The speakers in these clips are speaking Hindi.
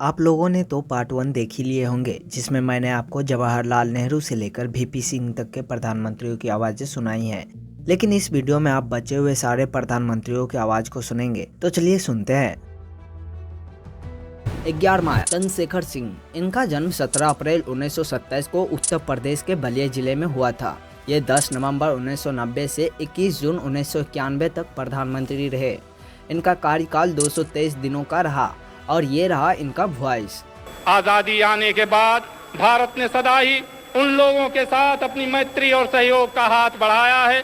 आप लोगों ने तो पार्ट 1 देख ही लिए होंगे, जिसमें मैंने आपको जवाहरलाल नेहरू से लेकर वीपी सिंह तक के प्रधानमंत्रियों की आवाज़ें सुनाई हैं। लेकिन इस वीडियो में आप बचे हुए सारे प्रधानमंत्रियों की आवाज़ को सुनेंगे, तो चलिए सुनते हैं। 11वां चंद्रशेखर सिंह। इनका जन्म 17 अप्रैल 1927 को उत्तर प्रदेश के बलिया जिले में हुआ था। ये 10 नवंबर 1990 से 21 जून 1991 तक प्रधानमंत्री रहे। इनका कार्यकाल 223 दिनों का रहा और ये रहा इनका वॉइस। आजादी आने के बाद भारत ने सदा ही उन लोगों के साथ अपनी मैत्री और सहयोग का हाथ बढ़ाया है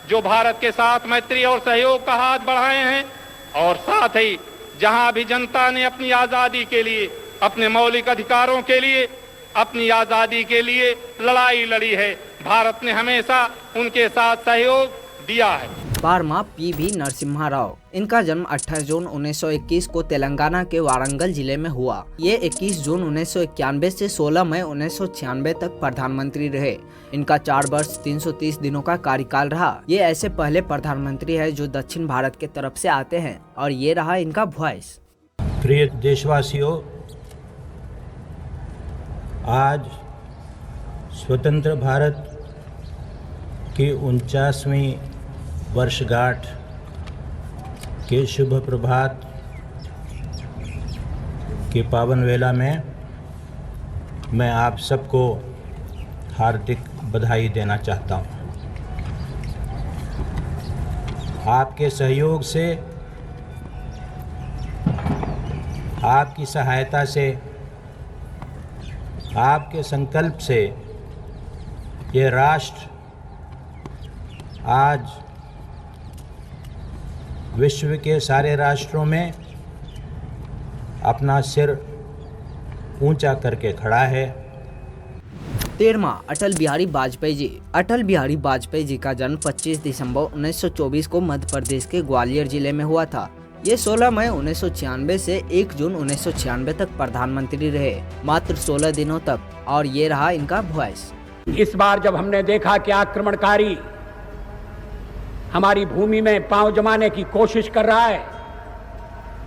जो भारत के साथ मैत्री और सहयोग का हाथ बढ़ाए हैं, और साथ ही जहां भी जनता ने अपनी आजादी के लिए, अपने मौलिक अधिकारों के लिए, अपनी आजादी के लिए लड़ाई लड़ी है, भारत ने हमेशा उनके साथ सहयोग दिया है। 12वां पीवी नरसिम्हा राव। इनका जन्म 28 जून 1921 को तेलंगाना के वारंगल जिले में हुआ। ये 21 जून 1991 से 16 मई 1996 तक प्रधानमंत्री रहे। इनका 4 वर्ष 330 दिनों का कार्यकाल रहा। ये ऐसे पहले प्रधानमंत्री है जो दक्षिण भारत के तरफ से आते हैं, और ये रहा इनका वॉइस। प्रिय देशवासियों, आज स्वतंत्र भारत की 49वीं वर्षगांठ के शुभ प्रभात के पावन वेला में मैं आप सबको हार्दिक बधाई देना चाहता हूं। आपके सहयोग से, आपकी सहायता से, आपके संकल्प से ये राष्ट्र आज विश्व के सारे राष्ट्रों में अपना सिर ऊंचा करके खड़ा है। 13वां अटल बिहारी वाजपेयी जी। अटल बिहारी वाजपेयी जी का जन्म 25 दिसंबर 1924 को मध्य प्रदेश के ग्वालियर जिले में हुआ था। ये 16 मई 1996 से 1 जून 1996 तक प्रधानमंत्री रहे, मात्र 16 दिनों तक, और ये रहा इनका वॉइस। इस बार जब हमने देखा कि आक्रमणकारी हमारी भूमि में पांव जमाने की कोशिश कर रहा है,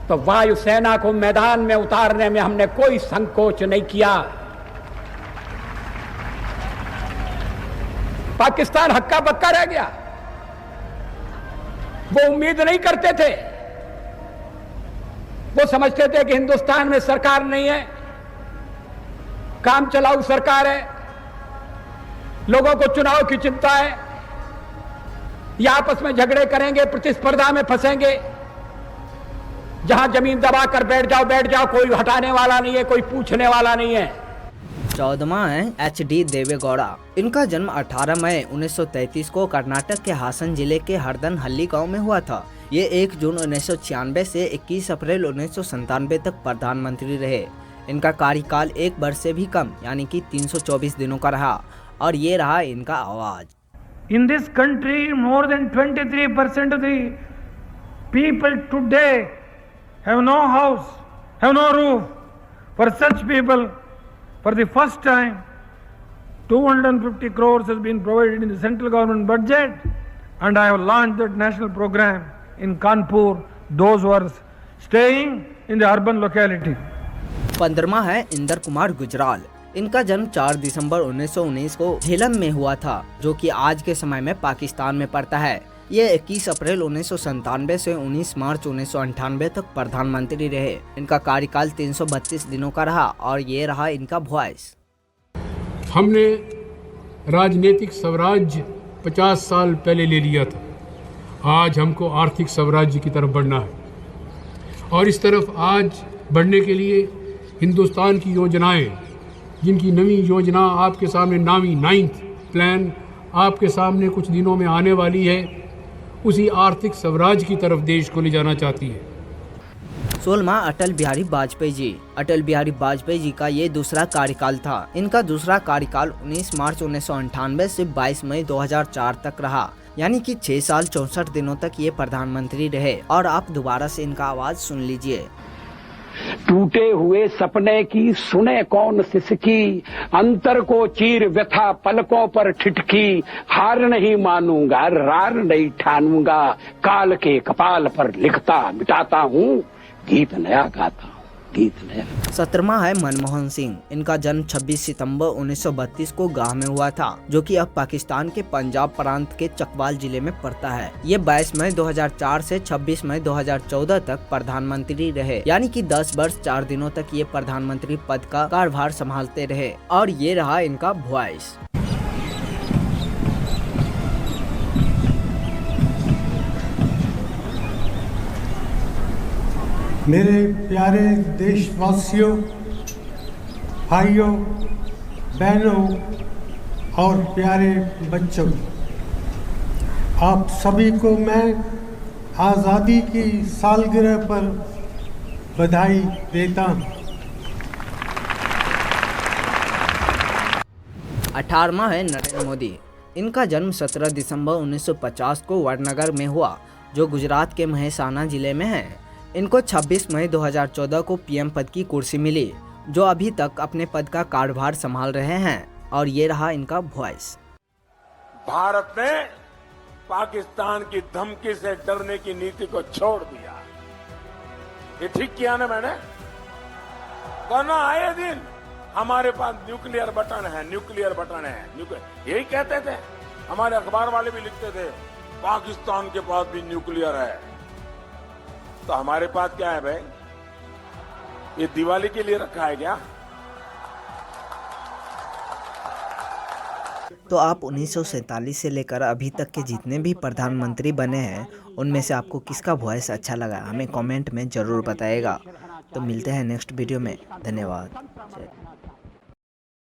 तो वायुसेना को मैदान में उतारने में हमने कोई संकोच नहीं किया। पाकिस्तान हक्का बक्का रह गया। वो उम्मीद नहीं करते थे, वो समझते थे कि हिंदुस्तान में सरकार नहीं है, काम चलाऊ सरकार है, लोगों को चुनाव की चिंता है, या आपस में झगड़े करेंगे, प्रतिस्पर्धा में फंसेंगे, जहां जमीन दबा कर बैठ जाओ, कोई हटाने वाला नहीं है, कोई पूछने वाला नहीं है। 14वां है HD देवेगौड़ा। इनका जन्म 18 मई 1933 को कर्नाटक के हासन जिले के हरदनहल्ली गांव में हुआ था। ये 1 जून 1996 से 21 अप्रैल 1997 तक प्रधानमंत्री रहे। इनका कार्यकाल 1 वर्ष से भी कम, यानी कि 324 दिनों का रहा, और ये रहा इनका आवाज। In this country, more than 23% of the people today have no house, have no roof. For such people, for the first time, 250 crores has been provided in the central government budget, and I have launched that national program in Kanpur, those who are staying in the urban locality. 15वां है इंदर कुमार गुजराल। इनका जन्म 4 दिसंबर 1919 को झेलम में हुआ था, जो कि आज के समय में पाकिस्तान में पड़ता है। ये 21 अप्रैल 1997 से 19 मार्च 1998 तक प्रधानमंत्री रहे। इनका कार्यकाल 332 दिनों का रहा, और ये रहा इनका वॉइस। हमने राजनीतिक स्वराज्य 50 साल पहले ले लिया था। आज हमको आर्थिक स्वराज्य की तरफ बढ़ना है, और इस तरफ आज बढ़ने के लिए हिंदुस्तान की योजनाएं, जिनकी नवी योजना आपके सामने, नामी 9th प्लान आपके सामने कुछ दिनों में आने वाली है, उसी आर्थिक स्वराज की तरफ देश को ले जाना चाहती है। 16वां अटल बिहारी वाजपेयी जी। अटल बिहारी वाजपेयी जी का ये दूसरा कार्यकाल था। इनका दूसरा कार्यकाल 19 मार्च 1998 से 22 मई 2004 तक रहा, यानी कि 6 साल 64 दिनों तक ये प्रधानमंत्री रहे। और आप दोबारा से इनका आवाज सुन लीजिए। टूटे हुए सपने की सुने कौन सिसकी, अंतर को चीर व्यथा पलकों पर ठिठकी, हार नहीं मानूंगा, रार नहीं ठानूंगा, काल के कपाल पर लिखता मिटाता हूँ, गीत नया गाता हूँ। गीत ने। 17वां है मनमोहन सिंह। इनका जन्म 26 सितंबर 1932 को गांव में हुआ था, जो कि अब पाकिस्तान के पंजाब प्रांत के चकवाल जिले में पड़ता है। ये 22 मई 2004 से 26 मई 2014 तक प्रधानमंत्री रहे, यानी कि 10 वर्ष 4 दिनों तक ये प्रधानमंत्री पद का कार्यभार संभालते रहे। और ये रहा इनका वॉइस। मेरे प्यारे देशवासियों, भाइयों, बहनों और प्यारे बच्चों, आप सभी को मैं आज़ादी की सालगिरह पर बधाई देता हूँ। 18वां है नरेंद्र मोदी। इनका जन्म 17 दिसंबर 1950 को वडनगर में हुआ, जो गुजरात के महेसाना जिले में है। इनको 26 मई 2014 को पीएम पद की कुर्सी मिली, जो अभी तक अपने पद का कार्यभार संभाल रहे हैं। और ये रहा इनका वॉइस। भारत ने पाकिस्तान की धमकी से डरने की नीति को छोड़ दिया। ये ठीक किया ना मैंने? वरना आए दिन हमारे पास न्यूक्लियर बटन है, न्यूक्लियर बटन है, यही कहते थे। हमारे अखबार वाले भी लिखते थे पाकिस्तान के पास भी न्यूक्लियर है। तो हमारे पास क्या है भाई? ये दिवाली के लिए रखा है क्या? तो आप 1947 से लेकर अभी तक के जितने भी प्रधानमंत्री बने हैं, उनमें से आपको किसका वॉइस अच्छा लगा, हमें कमेंट में ज़रूर बताइएगा। तो मिलते हैं नेक्स्ट वीडियो में। धन्यवाद।